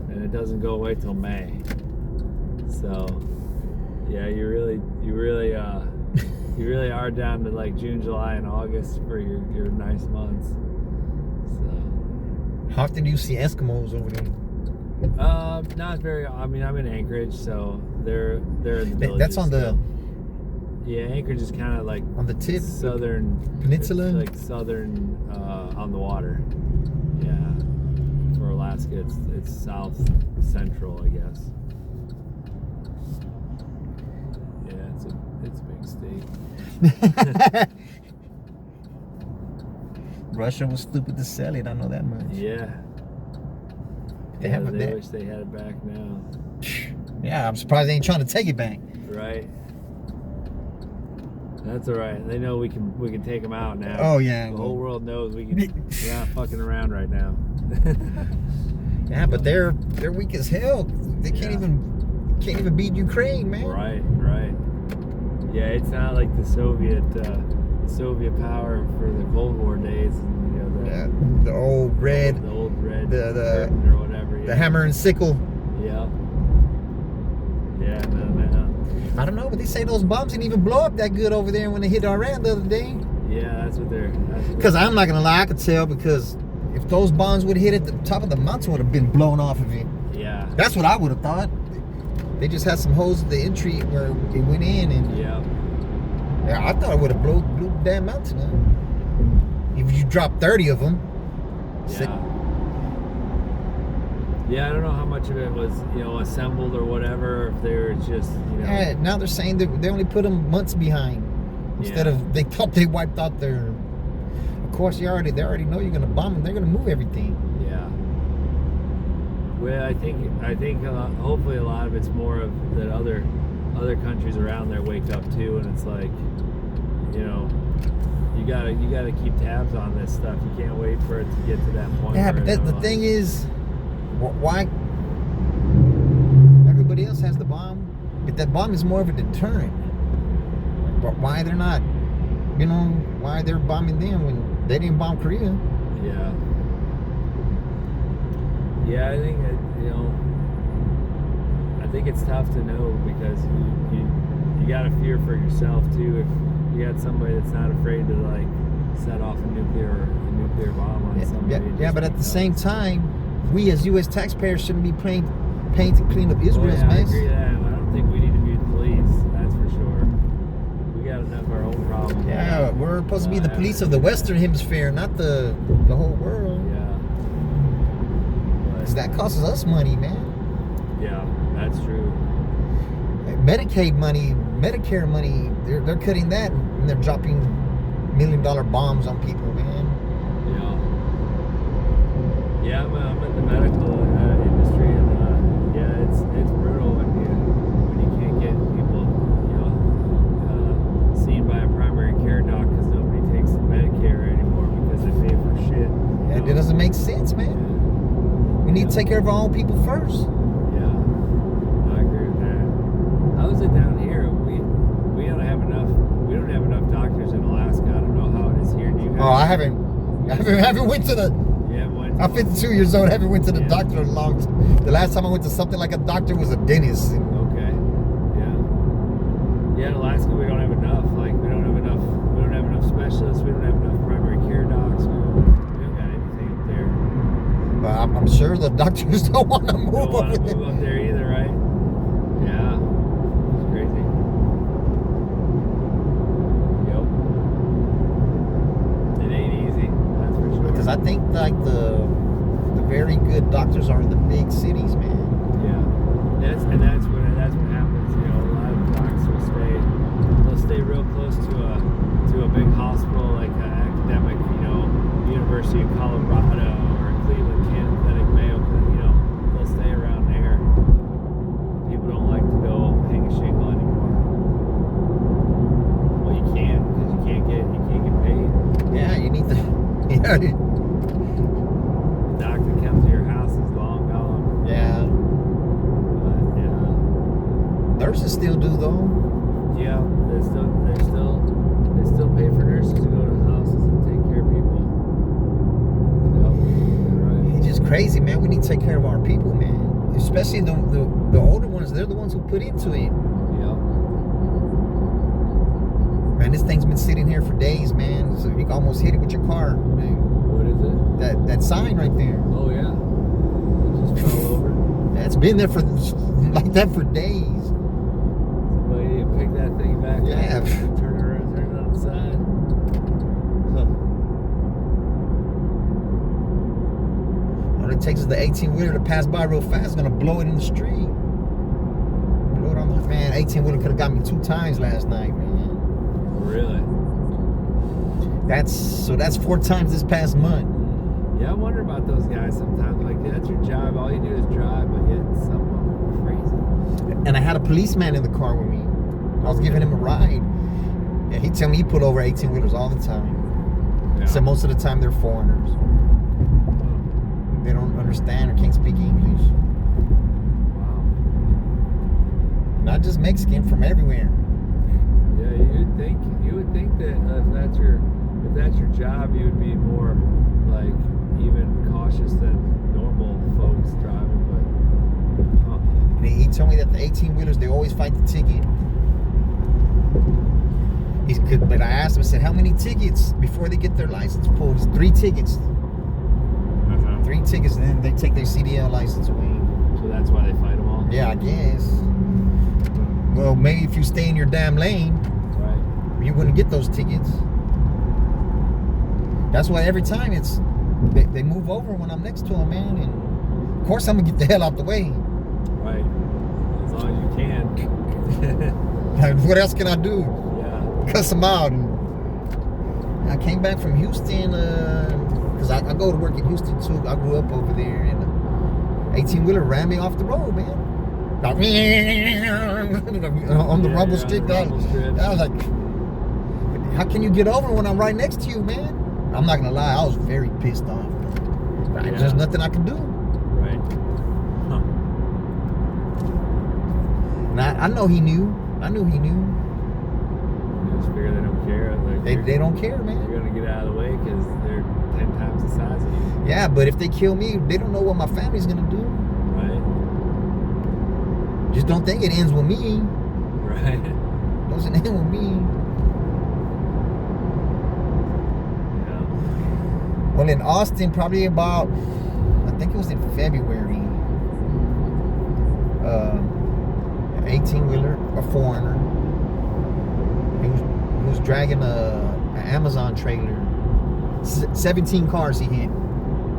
and it doesn't go away till May. So, yeah, you really are down to like June, July, and August for your nice months. So, How often do you see Eskimos over there? not very. I mean, I'm in Anchorage, so they're in the villages. That's on the Yeah, Anchorage is kind of like on the tip southern peninsula. like southern on the water. Yeah, for Alaska, it's south central, I guess. Yeah, it's a big state. Russia was stupid to sell it. I know that much. Yeah. They Yeah, have they that. wish they had it back now. Yeah, I'm surprised they ain't trying to take it back. Right. That's all right. They know we can take them out now. Oh yeah. The whole world knows we're not fucking around right now. Yeah, but they're weak as hell. They can't Yeah. even beat Ukraine, man. Right. Yeah, it's not like the Soviet power for the Cold War days. And, Yeah, the old red, the old red the- curtain or whatever. the hammer and sickle. Yeah. Yeah. No. I don't know, but they say those bombs didn't even blow up that good over there when they hit Iran the other day. Yeah, that's what they're. Because I'm not gonna lie, I could tell because if those bombs would have hit at the top of the mountain, would have been blown off of it. Yeah. That's what I would have thought. They just had some holes at the entry where it went in, and Yeah. yeah, I thought it would have blew the damn mountain up. If you drop 30 of them, Yeah. Yeah, I don't know how much of it was, assembled or whatever. If they were just, yeah, now they're saying that they only put them months behind instead Yeah. of they thought they wiped out their. Of course, they already know you're gonna bomb them. They're gonna move everything. Yeah. Well, I think hopefully a lot of it's more of that other countries around there wake up too, and it's like, you gotta keep tabs on this stuff. You can't wait for it to get to that point. Yeah, where but the they're thing like, is, why everybody else has the bomb, but that bomb is more of a deterrent. But why they're not, why they're bombing them when they didn't bomb Korea? Yeah. Yeah, I think I think it's tough to know because you gotta fear for yourself too. If you got somebody that's not afraid to like set off a nuclear bomb on somebody. Yeah, but at the same time, we as U.S. taxpayers shouldn't be paying to clean up Israel's I mess. agree with that. I don't think we need to be the police. That's for sure. We got enough of our own problems. Yeah, we're supposed to be the police of the Western Hemisphere, not the whole world. Yeah. 'Cause that costs us money, man. Yeah, that's true. Medicaid money, Medicare money, they're cutting that and they're dropping $1 million bombs on people, man. Yeah, I'm in the medical industry, and it's brutal when you can't get people seen by a primary care doc because nobody doesn't make sense, man. We need to take care of our own people first. Yeah, I agree with that. How is it down here? We don't have enough. We don't have enough doctors in Alaska. I don't know how it is here. Do you guys? Oh, I haven't went to the. Yeah, one. I'm 52 years old. I haven't went to the Yeah. doctor in a long time. The last time I went to something like a doctor was a dentist. Okay. Yeah. Yeah, in Alaska we don't have enough. Like we don't have enough specialists. We don't have enough primary care docs. We don't got anything up there. But I'm sure the doctors don't want to move Don't want to over move up there either, right? Yeah. It's crazy. Yep. It ain't easy. That's for sure. Because I think like the very good doctors are in the big cities, man. Yeah, that's what happens. You know, a lot of docs they'll stay real close to a big hospital like an academic, you know, University of Colorado or Cleveland Clinic, Mayo Clinic. You know, they'll stay around there. People don't like to go hang a shingle anymore. Well, you can't because you can't get paid. Yeah, you need to. Yeah. The doctor comes to your house is long gone. Yeah. But yeah. Nurses still do though. Yeah, they still pay for nurses to go to houses and take care of people. Yep, right. It's just crazy, man. We need to take care of our people, man. Especially the older ones. They're the ones who put into it. Yep. Man, this thing's been sitting here for days, man. So you can almost hit it with your car. Man. What is it? That sign right there. Oh yeah. It just fell over. Yeah, it's been there for like that for days. Somebody need to pick that thing back Yeah. up. Turn it around, turn it upside. Huh. All it takes is the 18-wheeler to pass by real fast. It's gonna blow it in the street. Blow it on the man. 18-wheeler could have got me 2 times last night, man. Really? That's 4 times this past month. Yeah, I wonder about those guys sometimes. Like that's your job. All you do is drive, but yet someone crazy. And I had a policeman in the car with me. I was giving him a ride. Yeah, he tell me he pull over 18-wheelers all the time. Yeah. So most of the time they're foreigners. They don't understand or can't speak English. Wow. Not just Mexican, from everywhere. Yeah, you would think that if that's your job, you would be more like even cautious than normal folks driving. But And he told me that the 18-wheelers, they always fight the ticket. But I asked him, I said, how many tickets before they get their license pulled? It's 3 tickets. 3 tickets, and then they take their CDL license away. so that's why they fight them all. Yeah, I guess. Well, maybe if you stay in your damn lane, Right. you wouldn't get those tickets. That's why every time they move over when I'm next to them, man. And of course I'm gonna get the hell out the way. Right. As long as you can. Like, what else can I do? Yeah. Cuss them out. And I came back from Houston because I go to work in Houston too. I grew up over there, and 18-wheeler ran me off the road, man. Like, on the rumble strip. the rumble strip. I was like, how can you get over when I'm right next to you, man? I'm not gonna lie, I was very pissed off. But Yeah. there's nothing I can do. Right. Huh. And I know he knew. I knew he knew. You just figure they don't care. Like They don't care, man. you're gonna get out of the way because they're 10 times the size of you. Yeah, but if they kill me, they don't know what my family's gonna do. Right. Just don't think it ends with me. Right. It doesn't end with me. Yeah. Well, in Austin, probably about, I think it was in February, 18-wheeler, a foreigner. He was dragging an Amazon trailer. 17 cars he hit.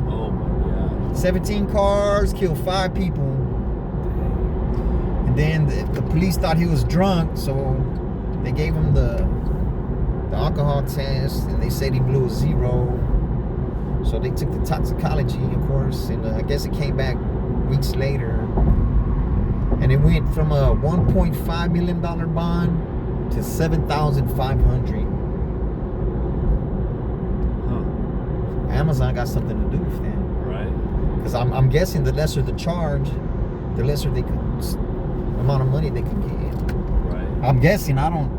Oh my God. 17 cars, killed 5 people. And then the police thought he was drunk, so they gave him the alcohol test, and they said he blew a 0. So they took the toxicology, of course, and I guess it came back weeks later. And it went from a $1.5 million bond to $7,500. Huh. Amazon got something to do with that. Because I'm guessing the lesser the charge, the lesser they could amount of money they could get. Right. I'm guessing. I don't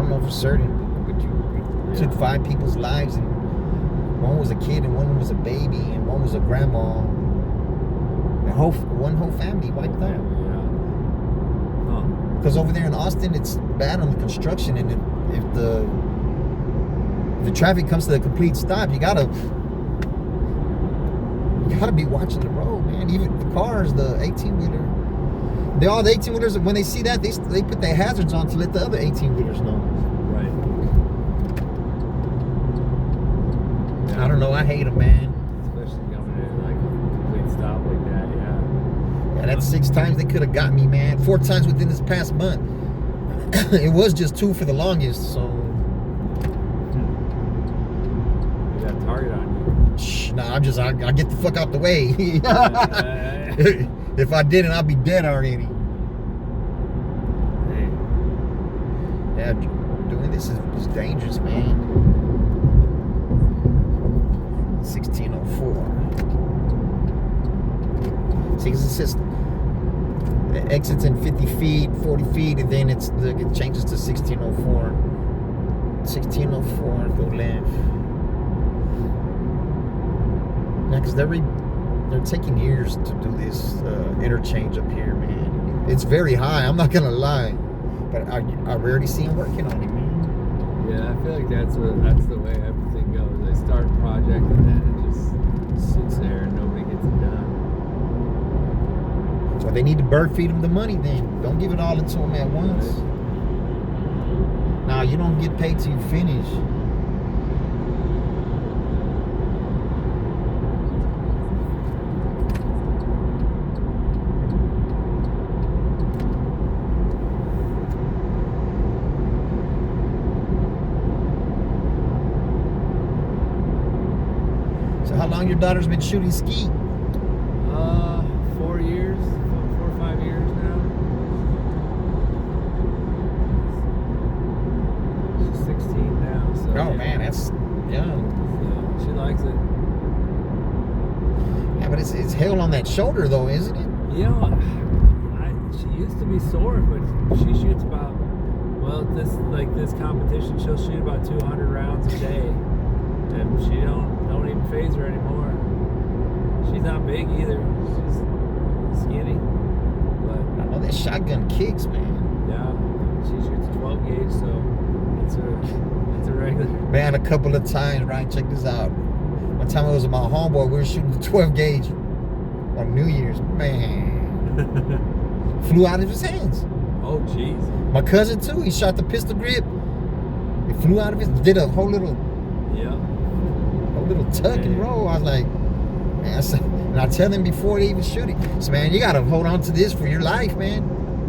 know for certain. But you took 5 people's lives, and one was a kid, and one was a baby, and one was a grandma. One whole family wiped out. Yeah. Huh. Because over there in Austin, it's bad on the construction, and if the traffic comes to a complete stop, you gotta be watching the road, man. Even the cars, the 18-wheeler, all the 18-wheelers, when they see that, they put their hazards on to let the other 18-wheelers know. Right. I don't know. I hate them, man. Especially coming in like a complete stop like that. Yeah. And that's 6 times they could have got me, man. 4 times within this past month. It was just 2 for the longest, so. You got a target on you. Shh, nah, I get the fuck out the way. If I didn't, I'd be dead already. Hey. Yeah, doing this is dangerous, man. 1604. See, 'cause it says the exit's in 50 feet, 40 feet, and then it changes to 1604. 1604, go left. Yeah, because they're taking years to do this interchange up here, man. It's very high, I'm not gonna lie, but I rarely see them working on it, man. Yeah, I feel like that's the way everything goes. They start a project and then it just sits there and nobody gets it done. So they need to bird feed them the money then. Don't give it all into them at once. Right. Nah, you don't get paid till you finish. So how long your daughter's been shooting skeet? 4 years, 4 or 5 years now. She's 16 now, so. Oh yeah. man, that's young. So she likes it. Yeah, but it's hell on that shoulder though, isn't it? You know, she used to be sore, but she shoots about, well, this competition, she'll shoot about 200 rounds a day, and she don't even phase her anymore. She's not big either. She's skinny, but I know that shotgun kicks, man. yeah, she shoots 12 gauge, so it's a regular. Man, a couple of times, right? Check this out. One time it was with my homeboy, we were shooting the 12 gauge on New Year's. Man, flew out of his hands. Oh, jeez. My cousin too, he shot the pistol grip. It flew out of his, did a whole little tuck and roll. I was like, man, and I tell him before they even shoot it, so man, you gotta hold on to this for your life, man.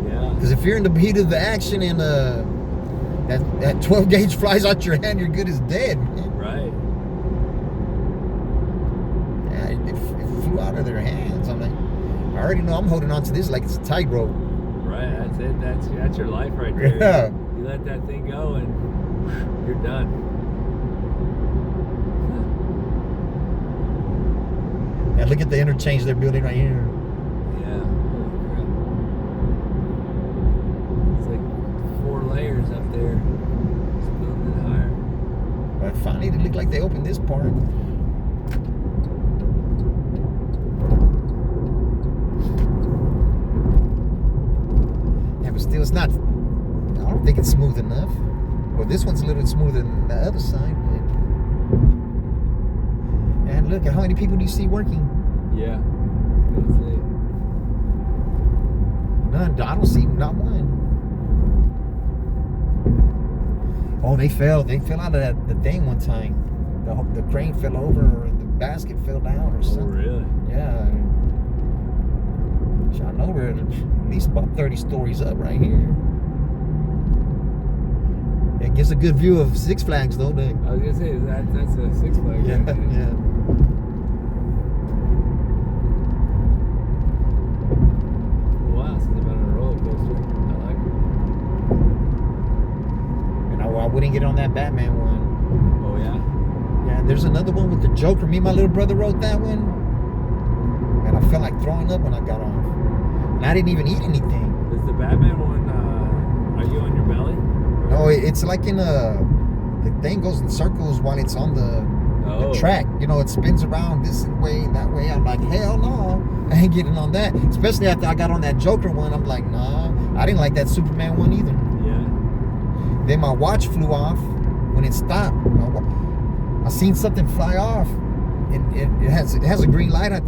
Yeah. Because if you're in the heat of the action and that 12 gauge flies out your hand, you're good as dead, man. Right. Yeah, it flew out of their hands. I'm like, I already know I'm holding on to this like it's a tightrope. Right. That's it. That's your life right there. Yeah. You let that thing go and you're done. And look at the interchange they're building right here. Yeah. Holy crap. It's like 4 layers up there. Just building it higher. But finally, it looked like they opened this part. Yeah, but still, it's not. I don't think it's smooth enough. Well, this one's a little bit smoother than the other side, but. And look at how many people do you see working? Yeah. I was gonna say. None. I don't see not one. Oh, they fell. They fell out of the thing one time. The crane fell over, or the basket fell down, or Oh, something. really? Yeah. I know we're at least about 30 stories up right here. It gives a good view of Six Flags, though. I was gonna say that's a Six Flags. Yeah, right there. yeah. Wow, since I've been on a roller coaster, I like it. And I wouldn't get on that Batman one. Oh yeah. Yeah, there's another one with the Joker. Me and my little brother wrote that one. man, I felt like throwing up when I got off. And I didn't even eat anything. Is the Batman one, are you on your belly? No, it's like in the thing goes in circles while it's on the track. You know, it spins around this way, that way. I'm like, hell no, I ain't getting on that. Especially after I got on that Joker one, I'm like, nah, I didn't like that Superman one either. Yeah. Then my watch flew off when it stopped. I seen something fly off. It has a green light on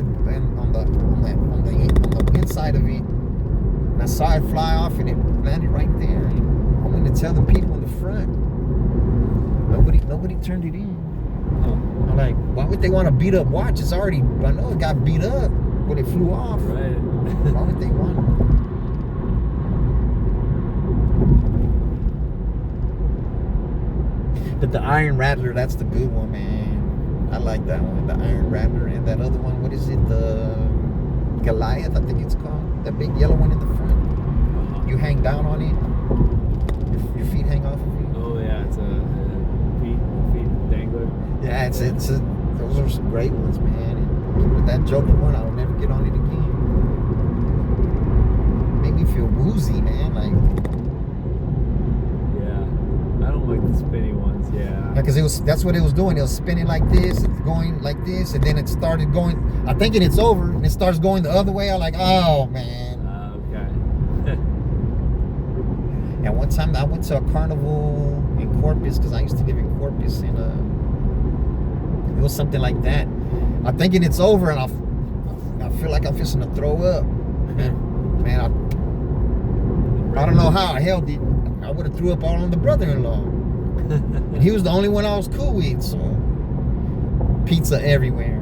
the inside of it. And I saw it fly off and it landed right there. And I went to tell the people in the front. Nobody turned it in. I'm like, why would they want to beat up watch? It's already, I know it got beat up when it flew off. Right. Why would they want it? But the Iron Rattler, that's the good one, man. I like that one. The Iron Rattler and that other one, what is it? The Goliath, I think it's called. The big yellow one in the front. You hang down on it. Your feet hang off of it. Oh yeah, it's a feet dangler. Yeah, those are some great ones, man. And with that Joker one, I'll never get on it again. Made me feel woozy, man. Like, yeah, I don't like the spinny ones. Yeah. because that's what it was doing. It was spinning like this, going like this, and then it started going. I'm thinking it's over, and it starts going the other way. I'm like, oh man. Okay. And one time I went to a carnival in Corpus because I used to live in Corpus, and it was something like that. I'm thinking it's over, and I feel like I'm fixing to throw up. Man, I don't know how I held it. I would have threw up all on the brother-in-law. And he was the only one I was cool with, so pizza everywhere.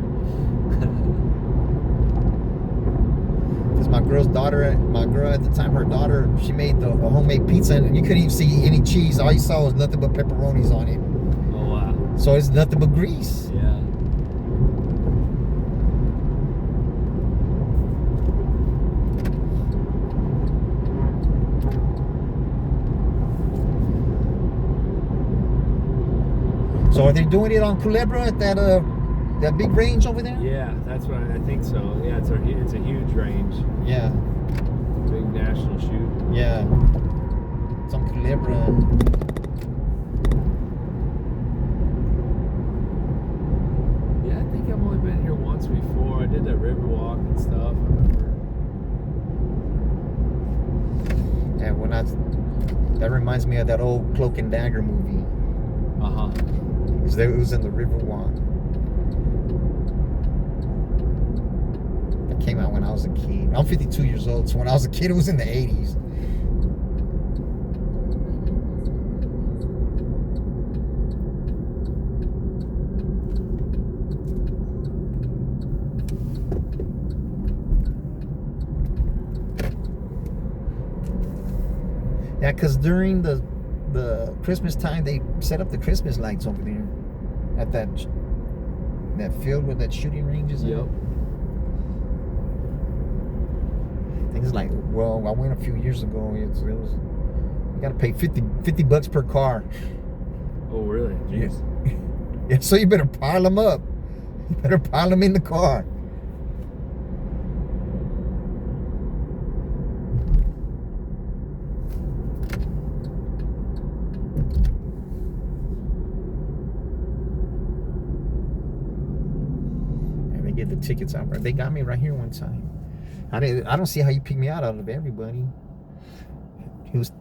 Because my girl at the time, her daughter, she made a homemade pizza, and you couldn't even see any cheese. All you saw was nothing but pepperonis on it. Oh wow. So it's nothing but grease. Yeah. So are they doing it on Culebra at that big range over there? Yeah, that's what I think so. Yeah, it's a huge range. Yeah. Big national shoot. Yeah. It's on Culebra. Yeah, I think I've only been here once before. I did that river walk and stuff. I remember. Yeah, that reminds me of that old Cloak and Dagger movie. Uh-huh. It was in the Riverwalk. It came out when I was a kid. I'm 52 years old, so when I was a kid, it was in the 80s. Yeah, because during the Christmas time, they set up the Christmas lights over there at that field where that shooting range is. Yep. I think it's like, well, I went a few years ago. It was you got to pay $50 per car. Oh really? Jeez. Yeah, so you better pile them up. You better pile them in the car. Get the tickets out. They got me right here one time. I don't see how you pick me out of everybody. He was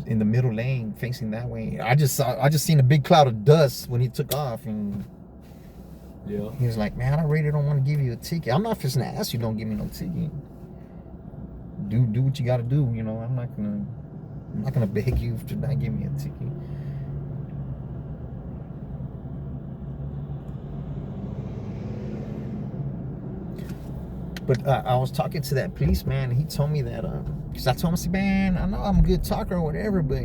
in the middle lane facing that way. I just seen a big cloud of dust when he took off, and Yeah. he was like, man, I really don't want to give you a ticket. I'm not just gonna ask you, don't give me no ticket. Do what you gotta do, you know. I'm not gonna beg you to not give me a ticket. But I was talking to that policeman, and he told me that, because I told him, I said, man, I know I'm a good talker or whatever, but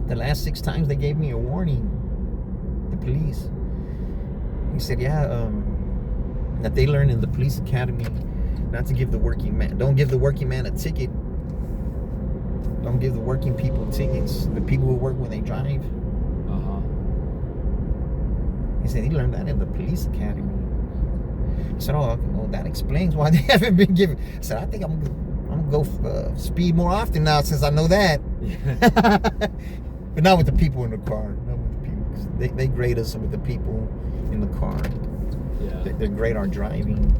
the last 6 times they gave me a warning, the police. He said, yeah, that they learned in the police academy not to give the working man, don't give the working man a ticket. Don't give the working people tickets, the people who work when they drive. Uh-huh. He said he learned that in the police academy. I said, oh, well, that explains why they haven't been given. I said, I think I'm gonna go speed more often now since I know that. Yeah. But not with the people in the car. Not with the people. 'Cause they grade us with the people in the car. Yeah. They grade our driving.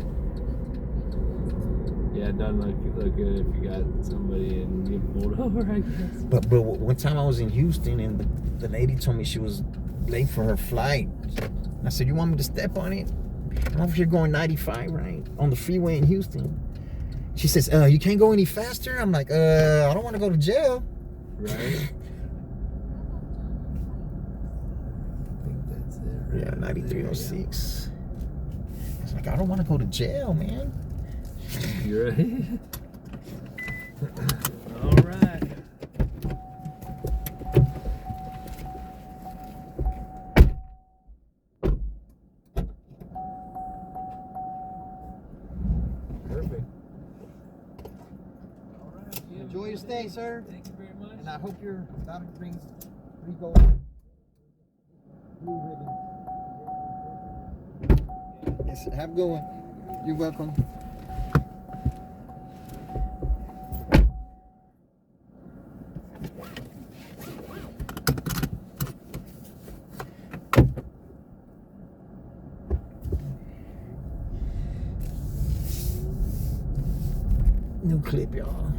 Yeah, it doesn't look good if you got somebody and you pulled over, I guess. But one time I was in Houston and the lady told me she was late for her flight. And I said, you want me to step on it? I'm over here going 95, right? On the freeway in Houston. She says, you can't go any faster? I'm like, I don't want to go to jail. Right? I think that's it. Yeah, 9306. I was like, I don't want to go to jail, man. You ready? All right. Perfect. All right. Enjoy your stay, sir. Thank you very much. And I hope your daughter brings 3 gold blue ribbons. Yes, have a good one. You're welcome. New clip, y'all.